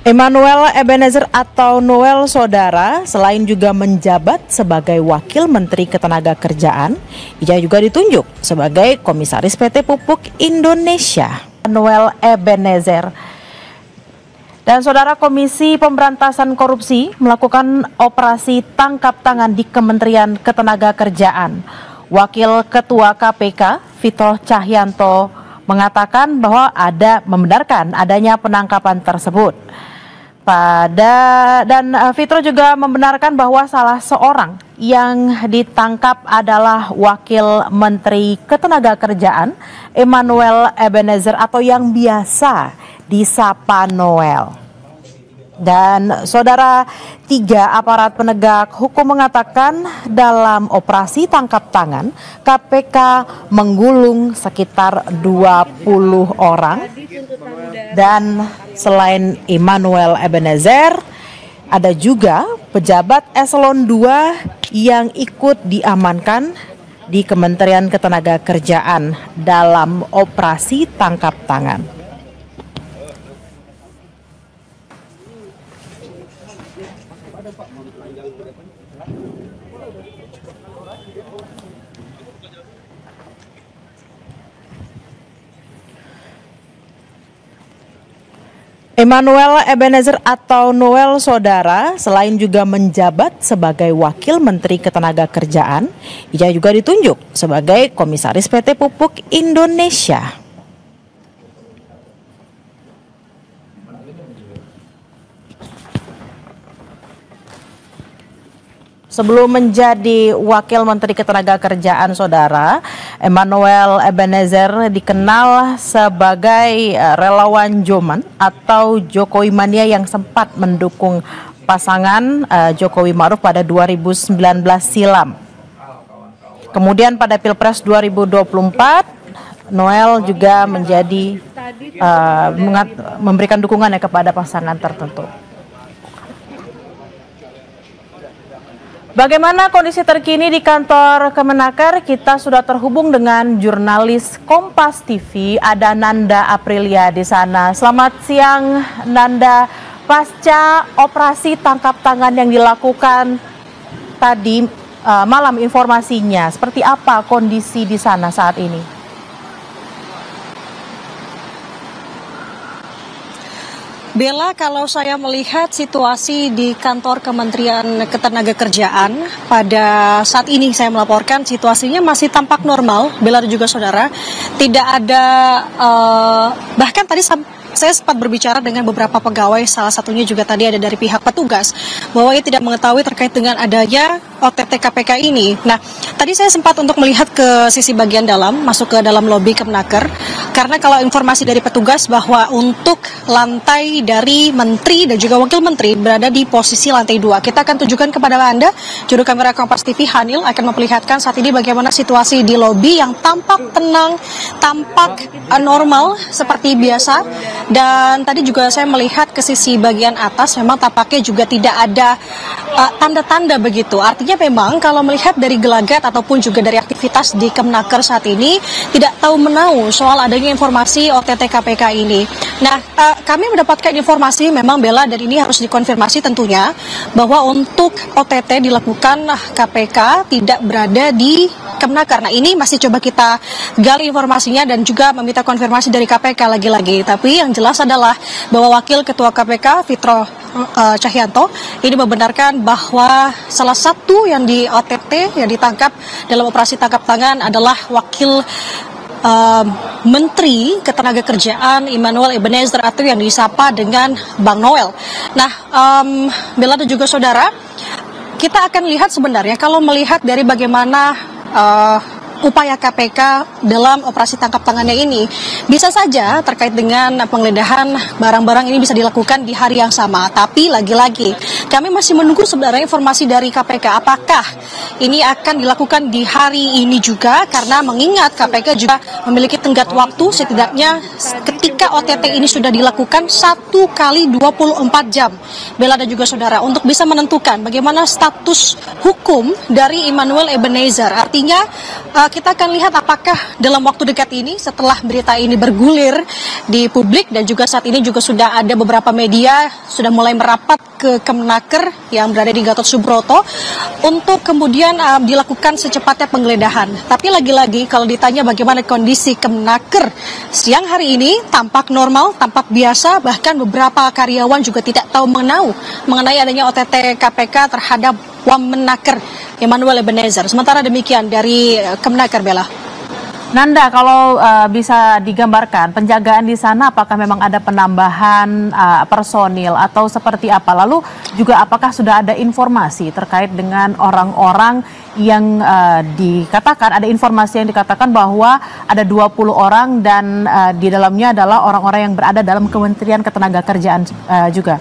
Emmanuel Ebenezer atau Noel Saudara, selain juga menjabat sebagai Wakil Menteri Ketenagakerjaan, ia juga ditunjuk sebagai Komisaris PT Pupuk Indonesia. Noel Ebenezer dan Saudara, Komisi Pemberantasan Korupsi melakukan operasi tangkap tangan di Kementerian Ketenagakerjaan. Wakil Ketua KPK, Fitro Cahyanto, mengatakan bahwa membenarkan adanya penangkapan tersebut. Fitro juga membenarkan bahwa salah seorang yang ditangkap adalah Wakil Menteri Ketenagakerjaan Emmanuel Ebenezer atau yang biasa disapa Noel. Dan Saudara, 3 aparat penegak hukum mengatakan dalam operasi tangkap tangan KPK menggulung sekitar 20 orang. Dan selain Emmanuel Ebenezer, ada juga pejabat eselon 2 yang ikut diamankan di Kementerian Ketenagakerjaan dalam operasi tangkap tangan. Emmanuel Ebenezer atau Noel Saudara, selain juga menjabat sebagai Wakil Menteri Ketenagakerjaan, ia juga ditunjuk sebagai Komisaris PT Pupuk Indonesia. Sebelum menjadi Wakil Menteri Ketenagakerjaan, Saudara, Emmanuel Ebenezer dikenal sebagai relawan Joman atau Jokowi Mania yang sempat mendukung pasangan Jokowi Ma'ruf pada 2019 silam. Kemudian pada Pilpres 2024, Noel juga memberikan dukungannya kepada pasangan tertentu. Bagaimana kondisi terkini di kantor Kemenaker? Kita sudah terhubung dengan jurnalis Kompas TV, ada Nanda Aprilia di sana. Selamat siang, Nanda. Pasca operasi tangkap tangan yang dilakukan tadi malam, informasinya seperti apa kondisi di sana saat ini? Bella, kalau saya melihat situasi di kantor Kementerian Ketenagakerjaan pada saat ini saya melaporkan situasinya masih tampak normal, Bella dan juga Saudara. Tidak ada, bahkan tadi saya sempat berbicara dengan beberapa pegawai, salah satunya juga tadi ada dari pihak petugas, bahwa ia tidak mengetahui terkait dengan adanya OTT KPK ini. Nah, tadi saya sempat untuk melihat ke sisi bagian dalam, masuk ke dalam lobi Kemenaker, karena kalau informasi dari petugas bahwa untuk lantai dari menteri dan juga wakil menteri berada di posisi lantai 2. Kita akan tunjukkan kepada Anda, juru kamera Kompas TV Hanil akan memperlihatkan saat ini bagaimana situasi di lobi yang tampak tenang, tampak normal seperti biasa. Dan tadi juga saya melihat ke sisi bagian atas memang tampaknya juga tidak ada tanda-tanda begitu. Artinya memang kalau melihat dari gelagat ataupun juga dari aktivitas di Kemenaker saat ini tidak tahu menau soal adanya informasi OTT KPK ini. Nah, kami mendapatkan informasi memang Bella, dan ini harus dikonfirmasi tentunya, bahwa untuk OTT dilakukan KPK tidak berada di Kemenaker. Nah, ini masih coba kita gali informasinya dan juga meminta konfirmasi dari KPK lagi-lagi. Tapi yang jelas adalah bahwa Wakil Ketua KPK Fitro Cahyanto ini membenarkan bahwa salah satu yang di OTT yang ditangkap dalam operasi tangkap tangan adalah Wakil Menteri Ketenagakerjaan Emmanuel Ebenezer atau yang disapa dengan Bang Noel. Nah, Bella dan juga Saudara, kita akan lihat sebenarnya kalau melihat dari bagaimana upaya KPK dalam operasi tangkap tangannya ini, bisa saja terkait dengan penggeledahan barang-barang ini bisa dilakukan di hari yang sama. Tapi lagi-lagi kami masih menunggu sebenarnya informasi dari KPK apakah ini akan dilakukan di hari ini juga, karena mengingat KPK juga memiliki tenggat waktu setidaknya ketika OTT ini sudah dilakukan 1 kali 24 jam, Bella dan juga Saudara, untuk bisa menentukan bagaimana status hukum dari Emmanuel Ebenezer. Artinya kita akan lihat apakah dalam waktu dekat ini setelah berita ini bergulir di publik dan juga saat ini juga sudah ada beberapa media sudah mulai merapat ke Kemenaker yang berada di Gatot Subroto untuk kemudian dilakukan secepatnya penggeledahan. Tapi lagi-lagi kalau ditanya bagaimana kondisi Kemenaker siang hari ini, tampak normal, tampak biasa, bahkan beberapa karyawan juga tidak tahu mengenai adanya OTT KPK terhadap Wamenaker Emmanuel Ebenezer. Sementara demikian dari Kemenaker, Bella. Nanda, kalau bisa digambarkan penjagaan di sana, apakah memang ada penambahan personil atau seperti apa? Lalu juga apakah sudah ada informasi terkait dengan orang-orang yang dikatakan, ada informasi yang dikatakan bahwa ada 20 orang dan di dalamnya adalah orang-orang yang berada dalam Kementerian Ketenagakerjaan juga?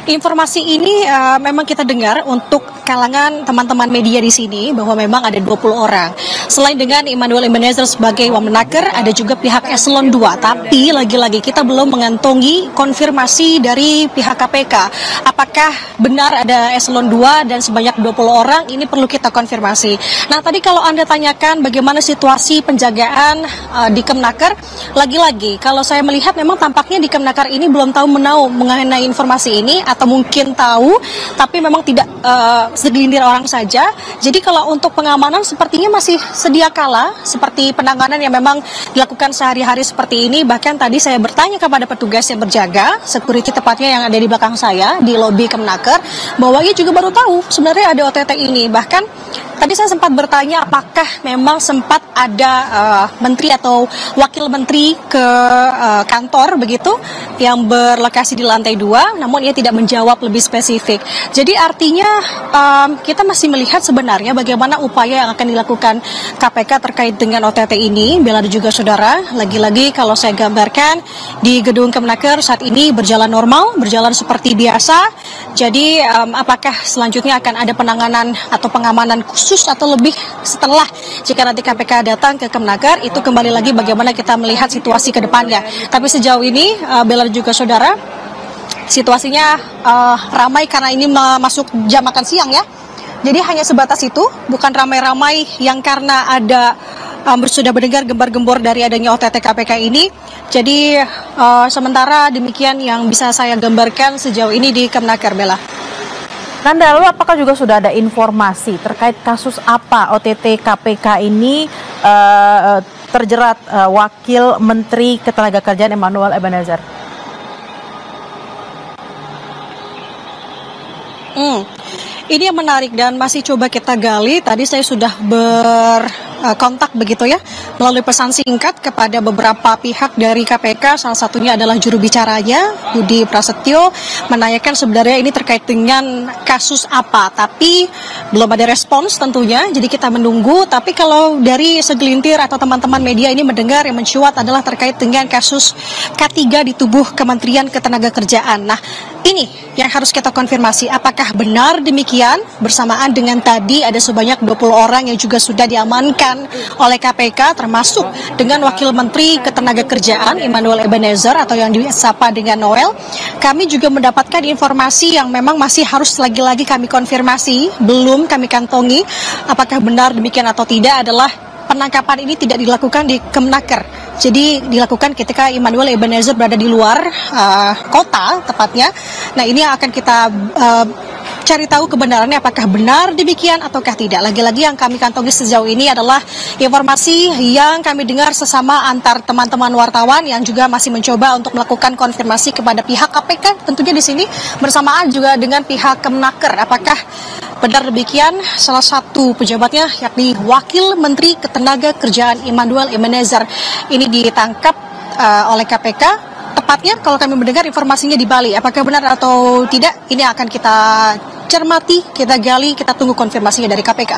Informasi ini memang kita dengar untuk kalangan teman-teman media di sini bahwa memang ada 20 orang. Selain dengan Emmanuel Ebenezer sebagai Wamenaker, ada juga pihak Eselon 2. Tapi lagi-lagi kita belum mengantongi konfirmasi dari pihak KPK. Apakah benar ada Eselon 2 dan sebanyak 20 orang? Ini perlu kita konfirmasi. Nah, tadi kalau Anda tanyakan bagaimana situasi penjagaan di Kemenaker, lagi-lagi kalau saya melihat memang tampaknya di Kemenaker ini belum tahu mengenai informasi ini, atau mungkin tahu tapi memang tidak segelintir orang saja. Jadi kalau untuk pengamanan sepertinya masih sedia kala seperti penanganan yang memang dilakukan sehari-hari seperti ini. Bahkan tadi saya bertanya kepada petugas yang berjaga, security tepatnya yang ada di belakang saya di lobi Kemenaker, bahwa ia juga baru tahu sebenarnya ada OTT ini. Bahkan tadi saya sempat bertanya apakah memang sempat ada menteri atau wakil menteri ke kantor begitu yang berlokasi di lantai 2, namun ia tidak menjawab lebih spesifik. Jadi artinya kita masih melihat sebenarnya bagaimana upaya yang akan dilakukan KPK terkait dengan OTT ini. Bella dan juga saudara, lagi-lagi kalau saya gambarkan di gedung Kemenaker saat ini berjalan normal, berjalan seperti biasa. Jadi apakah selanjutnya akan ada penanganan atau pengamanan khusus atau lebih setelah jika nanti KPK datang ke Kemenaker, itu kembali lagi bagaimana kita melihat situasi ke depannya. Tapi sejauh ini Bella dan juga saudara, situasinya ramai karena ini masuk jam makan siang ya. Jadi hanya sebatas itu, bukan ramai-ramai yang karena ada sudah mendengar gembar-gembor dari adanya OTT KPK ini. Jadi sementara demikian yang bisa saya gambarkan sejauh ini di Kemenaker, Bella. Nanda, lalu apakah juga sudah ada informasi terkait kasus apa OTT KPK ini terjerat Wakil Menteri Ketenagakerjaan Emmanuel Ebenezer? Ini yang menarik dan masih coba kita gali. Tadi saya sudah berkontak begitu ya melalui pesan singkat kepada beberapa pihak dari KPK. Salah satunya adalah juru bicaranya Budi Prasetyo, menanyakan sebenarnya ini terkait dengan kasus apa. Tapi belum ada respons tentunya, jadi kita menunggu. Tapi kalau dari segelintir atau teman-teman media ini mendengar, yang mencuat adalah terkait dengan kasus K3 di tubuh Kementerian Ketenagakerjaan. Nah, ini yang harus kita konfirmasi, apakah benar demikian bersamaan dengan tadi ada sebanyak 20 orang yang juga sudah diamankan oleh KPK, termasuk dengan Wakil Menteri Ketenagakerjaan Emmanuel Ebenezer atau yang disapa dengan Noel. Kami juga mendapatkan informasi yang memang masih harus lagi-lagi kami konfirmasi, belum kami kantongi apakah benar demikian atau tidak, adalah penangkapan ini tidak dilakukan di Kemenaker. Jadi dilakukan ketika Emmanuel Ebenezer berada di luar kota tepatnya. Nah, ini yang akan kita cari tahu kebenarannya apakah benar demikian ataukah tidak. Lagi-lagi yang kami kantongi sejauh ini adalah informasi yang kami dengar sesama antar teman-teman wartawan yang juga masih mencoba untuk melakukan konfirmasi kepada pihak KPK. Tentunya di sini bersamaan juga dengan pihak Kemenaker. Apakah benar demikian salah satu pejabatnya yakni Wakil Menteri Ketenagakerjaan Emmanuel Ebenezer ini ditangkap oleh KPK. Tepatnya kalau kami mendengar informasinya di Bali. Apakah benar atau tidak, ini akan kita cermati, kita gali, kita tunggu konfirmasinya dari KPK.